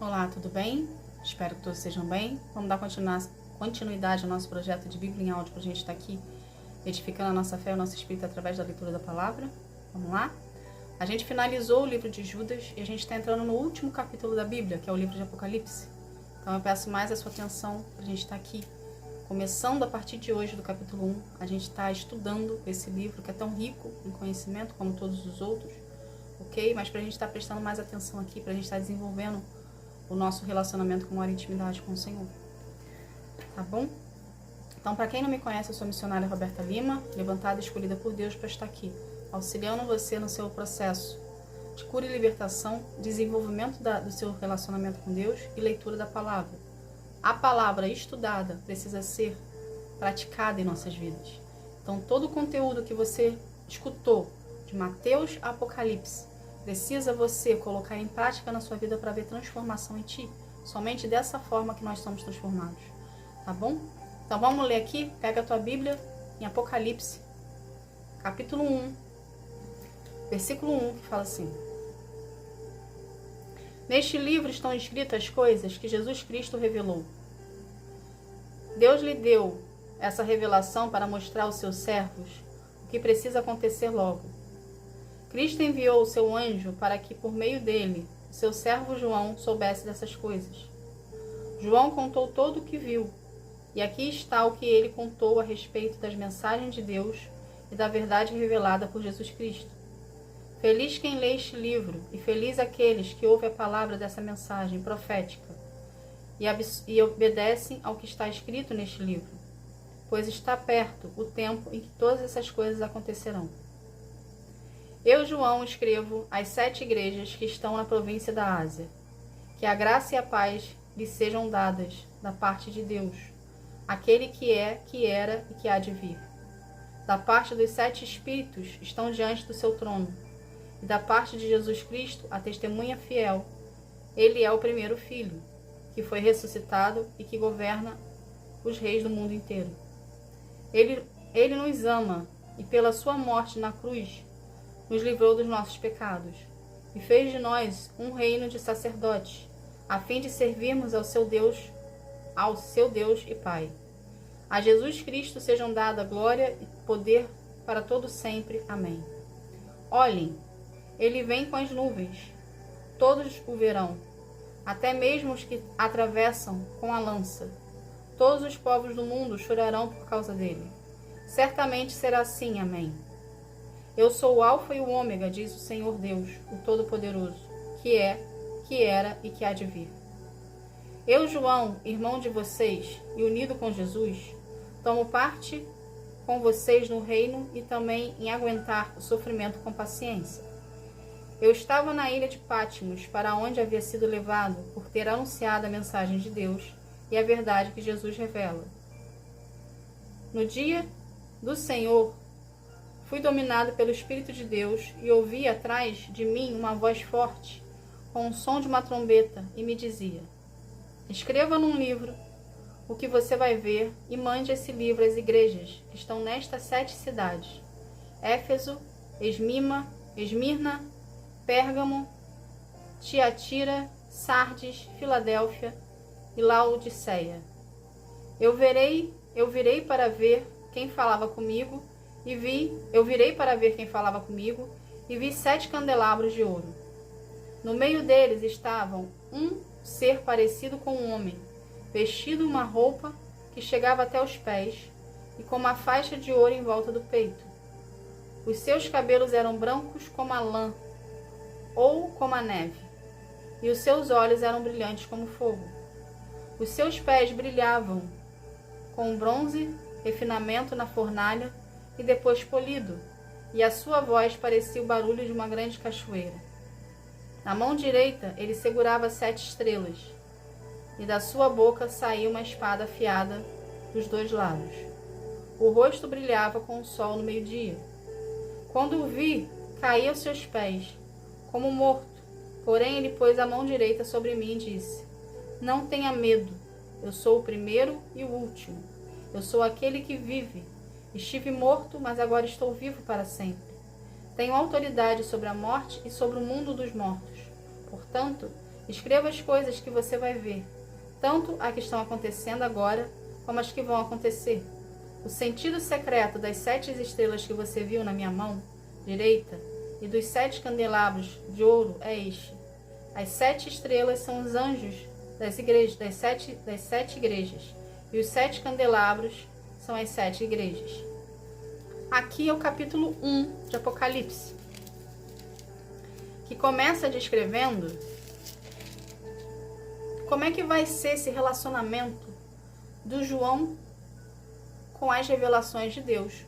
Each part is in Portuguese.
Olá, tudo bem? Espero que todos estejam bem. Vamos dar continuidade ao nosso projeto de Bíblia em áudio para a gente estar aqui edificando a nossa fé e o nosso espírito através da leitura da palavra. Vamos lá? A gente finalizou o livro de Judas e a gente está entrando no último capítulo da Bíblia, que é o livro de Apocalipse. Então eu peço mais a sua atenção para a gente estar aqui. Começando a partir de hoje do capítulo 1, a gente está estudando esse livro que é tão rico em conhecimento como todos os outros, ok? Mas para a gente estar prestando mais atenção aqui, para a gente estar desenvolvendo o nosso relacionamento com maior intimidade com o Senhor, tá bom? Então, para quem não me conhece, eu sou a missionária Roberta Lima, levantada e escolhida por Deus para estar aqui, auxiliando você no seu processo de cura e libertação, desenvolvimento do seu relacionamento com Deus e leitura da palavra. A palavra estudada precisa ser praticada em nossas vidas. Então, todo o conteúdo que você escutou de Mateus a Apocalipse, precisa você colocar em prática na sua vida para ver transformação em ti. Somente dessa forma que nós somos transformados. Tá bom? Então vamos ler aqui. Pega a tua Bíblia em Apocalipse, capítulo 1, versículo 1, que fala assim: Neste livro estão escritas as coisas que Jesus Cristo revelou. Deus lhe deu essa revelação para mostrar aos seus servos o que precisa acontecer logo. Cristo enviou o seu anjo para que, por meio dele, o seu servo João soubesse dessas coisas. João contou todo o que viu, e aqui está o que ele contou a respeito das mensagens de Deus e da verdade revelada por Jesus Cristo. Feliz quem lê este livro, e feliz aqueles que ouvem a palavra dessa mensagem profética e obedecem ao que está escrito neste livro, pois está perto o tempo em que todas essas coisas acontecerão. Eu, João, escrevo às 7 igrejas que estão na província da Ásia. Que a graça e a paz lhes sejam dadas da parte de Deus, aquele que é, que era e que há de vir. Da parte dos 7 espíritos estão diante do seu trono, e da parte de Jesus Cristo, a testemunha fiel. Ele é o primeiro filho, que foi ressuscitado e que governa os reis do mundo inteiro. Ele nos ama, e pela sua morte na cruz, nos livrou dos nossos pecados, e fez de nós um reino de sacerdotes, a fim de servirmos ao seu Deus e Pai. A Jesus Cristo sejam dadas glória e poder para todo sempre. Amém. Olhem, ele vem com as nuvens, todos o verão, até mesmo os que atravessam com a lança. Todos os povos do mundo chorarão por causa dele. Certamente será assim. Amém. Eu sou o Alfa e o Ômega, diz o Senhor Deus, o Todo-Poderoso, que é, que era e que há de vir. Eu, João, irmão de vocês e unido com Jesus, tomo parte com vocês no reino e também em aguentar o sofrimento com paciência. Eu estava na ilha de Patmos, para onde havia sido levado por ter anunciado a mensagem de Deus e a verdade que Jesus revela. No dia do Senhor, fui dominado pelo Espírito de Deus e ouvi atrás de mim uma voz forte, com o som de uma trombeta, e me dizia: Escreva num livro o que você vai ver e mande esse livro às igrejas que estão nestas 7 cidades: Éfeso, Esmirna, Pérgamo, Tiatira, Sardes, Filadélfia e Laodiceia. Eu virei para ver quem falava comigo e vi 7 candelabros de ouro. No meio deles estavam um ser parecido com um homem, vestido uma roupa que chegava até os pés e com uma faixa de ouro em volta do peito. Os seus cabelos eram brancos como a lã ou como a neve, e os seus olhos eram brilhantes como fogo. Os seus pés brilhavam com bronze, refinamento na fornalha e depois polido, e a sua voz parecia o barulho de uma grande cachoeira. Na mão direita ele segurava 7 estrelas, e da sua boca saía uma espada afiada dos 2 lados. O rosto brilhava com o sol no meio-dia. Quando o vi, caí aos seus pés, como morto, porém ele pôs a mão direita sobre mim e disse: Não tenha medo, eu sou o primeiro e o último. Eu sou aquele que vive. Estive morto, mas agora estou vivo para sempre. Tenho autoridade sobre a morte e sobre o mundo dos mortos. Portanto, Escreva as coisas que você vai ver, tanto as que estão acontecendo agora, como as que vão acontecer. O sentido secreto das 7 estrelas que você viu na minha mão direita e dos 7 candelabros de ouro é este. As 7 estrelas são os anjos das igrejas, das sete igrejas, e os 7 candelabros são as 7 igrejas. Aqui é o capítulo 1 de Apocalipse, que começa descrevendo como é que vai ser esse relacionamento do João com as revelações de Deus,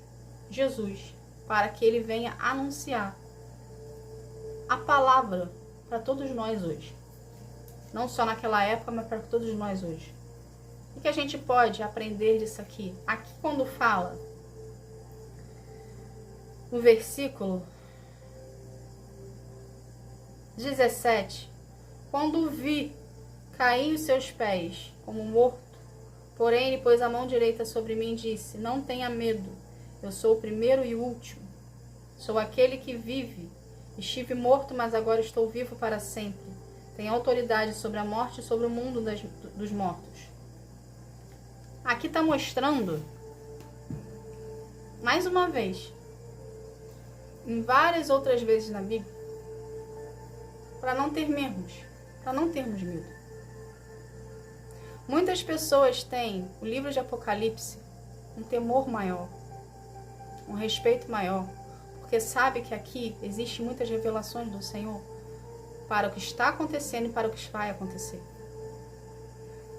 Jesus, para que ele venha anunciar a palavra para todos nós hoje. Não só naquela época, mas para todos nós hoje. O que a gente pode aprender disso aqui? Aqui quando fala no versículo 17, quando vi cair os seus pés como morto, porém ele pôs a mão direita sobre mim e disse: não tenha medo, eu sou o primeiro e o último, sou aquele que vive. Estive morto, mas agora estou vivo para sempre. Tenho autoridade sobre a morte e sobre o mundo dos mortos. Aqui está mostrando, mais uma vez, em várias outras vezes na Bíblia, para não termos medo. Muitas pessoas têm o livro de Apocalipse um temor maior, um respeito maior, porque sabe que aqui existem muitas revelações do Senhor para o que está acontecendo e para o que vai acontecer.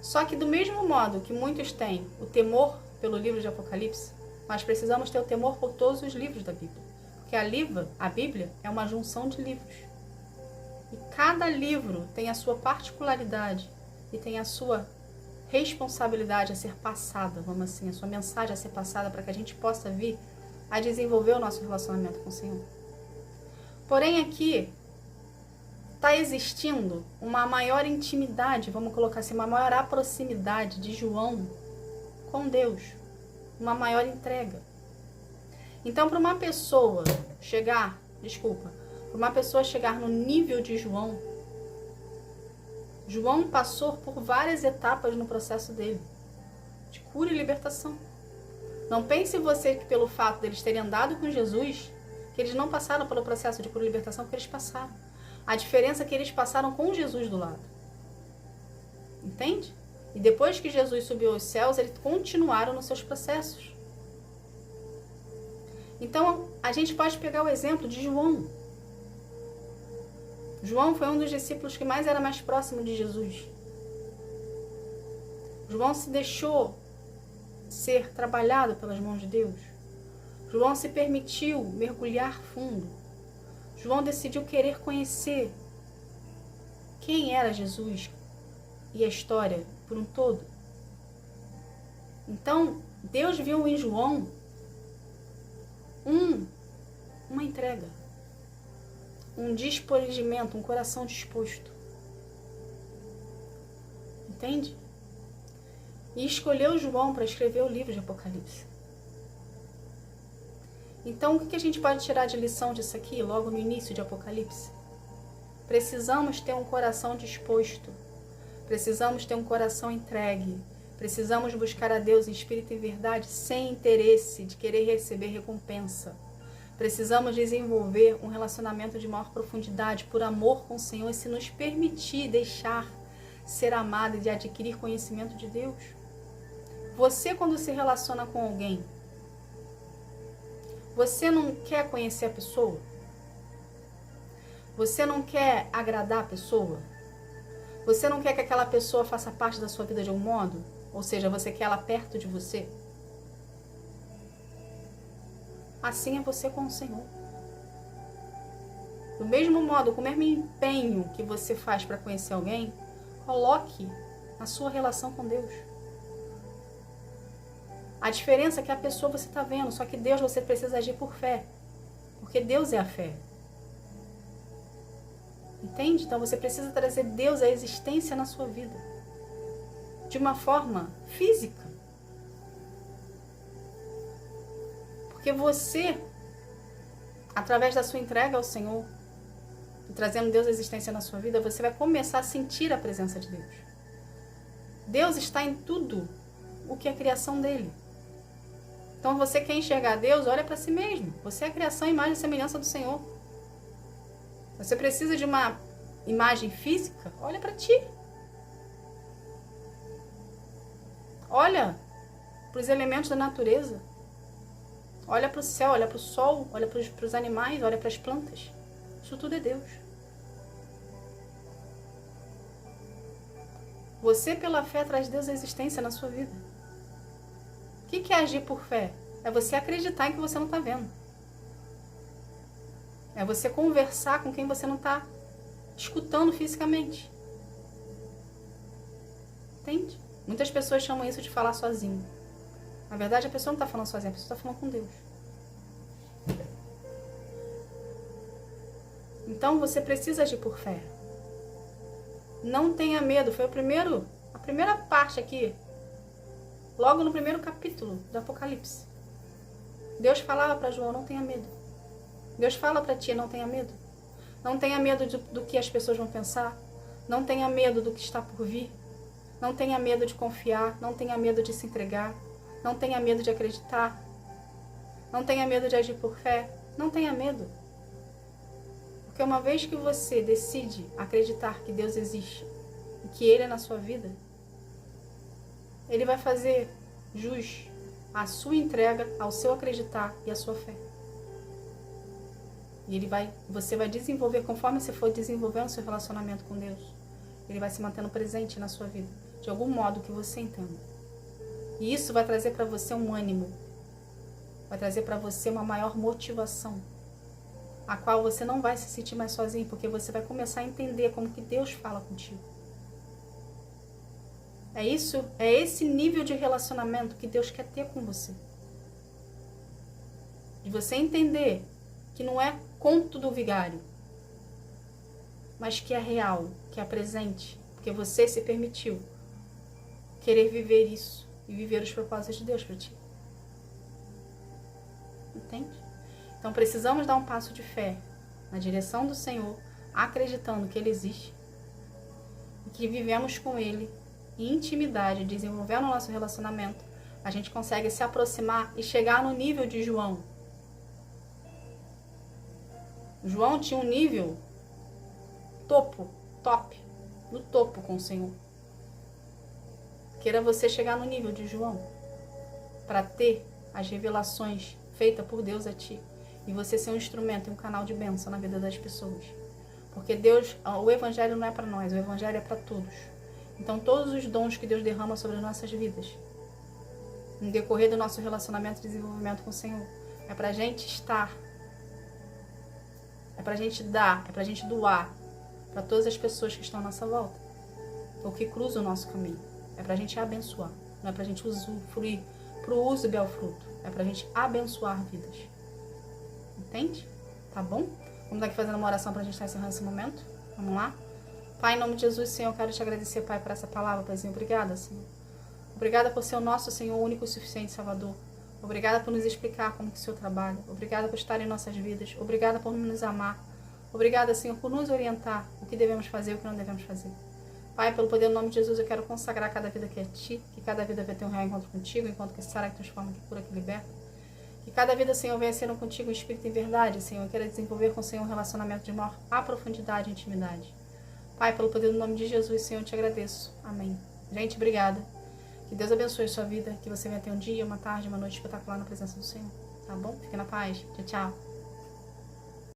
Só que do mesmo modo que muitos têm o temor pelo livro de Apocalipse, nós precisamos ter o temor por todos os livros da Bíblia. Porque a Bíblia é uma junção de livros. E cada livro tem a sua particularidade e tem a sua responsabilidade a ser passada, vamos assim, a sua mensagem a ser passada para que a gente possa vir a desenvolver o nosso relacionamento com o Senhor. Porém aqui está existindo uma maior intimidade, vamos colocar assim, uma maior proximidade de João com Deus, uma maior entrega. Então, para uma pessoa chegar no nível de João, João passou por várias etapas no processo dele, de cura e libertação. Não pense você que pelo fato deles terem andado com Jesus, que eles não passaram pelo processo de cura e libertação, que eles passaram. A diferença é que eles passaram com Jesus do lado. Entende? E depois que Jesus subiu aos céus, eles continuaram nos seus processos. Então, a gente pode pegar o exemplo de João. João foi um dos discípulos que mais era mais próximo de Jesus. João se deixou ser trabalhado pelas mãos de Deus. João se permitiu mergulhar fundo. João decidiu querer conhecer quem era Jesus e a história por um todo. Então, Deus viu em João uma entrega, um despojamento, um coração disposto. Entende? E escolheu João para escrever o livro de Apocalipse. Então, o que a gente pode tirar de lição disso aqui, logo no início de Apocalipse? Precisamos ter um coração disposto. Precisamos ter um coração entregue. Precisamos buscar a Deus em espírito e verdade, sem interesse de querer receber recompensa. Precisamos desenvolver um relacionamento de maior profundidade, por amor com o Senhor, e se nos permitir deixar ser amado e de adquirir conhecimento de Deus. Você, quando se relaciona com alguém, você não quer conhecer a pessoa? Você não quer agradar a pessoa? Você não quer que aquela pessoa faça parte da sua vida de algum modo? Ou seja, você quer ela perto de você? Assim é você com o Senhor. Do mesmo modo, com o mesmo empenho que você faz para conhecer alguém, coloque na sua relação com Deus. A diferença é que a pessoa você está vendo, só que Deus você precisa agir por fé. Porque Deus é a fé. Entende? Então você precisa trazer Deus à existência na sua vida. De uma forma física. Porque você, através da sua entrega ao Senhor, e trazendo Deus à existência na sua vida, você vai começar a sentir a presença de Deus. Deus está em tudo o que é criação dele. Então você quer enxergar Deus, olha para si mesmo. Você é a criação, imagem e semelhança do Senhor. Você precisa de uma imagem física? Olha para ti. Olha para os elementos da natureza. Olha para o céu, olha para o sol, olha para os animais, olha para as plantas. Isso tudo é Deus. Você, pela fé, traz Deus à existência na sua vida. O que é agir por fé? É você acreditar em que você não está vendo. É você conversar com quem você não está escutando fisicamente. Entende? Muitas pessoas chamam isso de falar sozinho. Na verdade, a pessoa não está falando sozinha, a pessoa está falando com Deus. Então, você precisa agir por fé. Não tenha medo. Foi a primeira parte aqui. Logo no primeiro capítulo do Apocalipse. Deus falava para João, não tenha medo. Deus fala para ti, não tenha medo. Não tenha medo do que as pessoas vão pensar. Não tenha medo do que está por vir. Não tenha medo de confiar. Não tenha medo de se entregar. Não tenha medo de acreditar. Não tenha medo de agir por fé. Não tenha medo. Porque uma vez que você decide acreditar que Deus existe e que Ele é na sua vida, Ele vai fazer jus à sua entrega, ao seu acreditar e à sua fé. E você vai desenvolver, conforme você for desenvolvendo seu relacionamento com Deus, Ele vai se mantendo presente na sua vida, de algum modo que você entenda. E isso vai trazer para você um ânimo, vai trazer para você uma maior motivação, a qual você não vai se sentir mais sozinho, porque você vai começar a entender como que Deus fala contigo. É esse nível de relacionamento que Deus quer ter com você. De você entender que não é conto do vigário, mas que é real, que é presente, porque você se permitiu querer viver isso e viver os propósitos de Deus para ti. Entende? Então precisamos dar um passo de fé na direção do Senhor, acreditando que Ele existe e que vivemos com Ele em intimidade, desenvolvendo o nosso relacionamento. A gente consegue se aproximar e chegar no nível de João. João tinha um nível top, no topo com o Senhor. Queira você chegar no nível de João para ter as revelações feitas por Deus a ti. E você ser um instrumento e um canal de bênção na vida das pessoas. Porque o Evangelho não é para nós, o Evangelho é para todos. Então todos os dons que Deus derrama sobre as nossas vidas, no decorrer do nosso relacionamento e desenvolvimento com o Senhor, é para a gente estar, é para a gente dar, é para a gente doar para todas as pessoas que estão à nossa volta, ou que cruzam o nosso caminho. É para a gente abençoar, não é para a gente usufruir para o uso e bel fruto, é para a gente abençoar vidas. Entende? Tá bom? Vamos aqui fazendo uma oração para a gente estar encerrando esse momento. Vamos lá? Pai, em nome de Jesus, Senhor, eu quero te agradecer, Pai, por essa palavra, Paizinho. Obrigada, Senhor. Obrigada por ser o nosso Senhor, único e suficiente Salvador. Obrigada por nos explicar como que o Senhor trabalha. Obrigada por estar em nossas vidas. Obrigada por nos amar. Obrigada, Senhor, por nos orientar o que devemos fazer e o que não devemos fazer. Pai, pelo poder do nome de Jesus, eu quero consagrar cada vida que é Ti, que cada vida vai ter um real encontro contigo, enquanto que Sara que transforma, que cura, que liberta. Que cada vida, Senhor, venha sendo contigo em espírito e em verdade, Senhor. Eu quero desenvolver com o Senhor um relacionamento de maior profundidade e intimidade. Pai, pelo poder do nome de Jesus, Senhor, eu te agradeço. Amém. Gente, obrigada. Que Deus abençoe a sua vida, que você venha ter um dia, uma tarde, uma noite espetacular na presença do Senhor. Tá bom? Fique na paz. Tchau, tchau.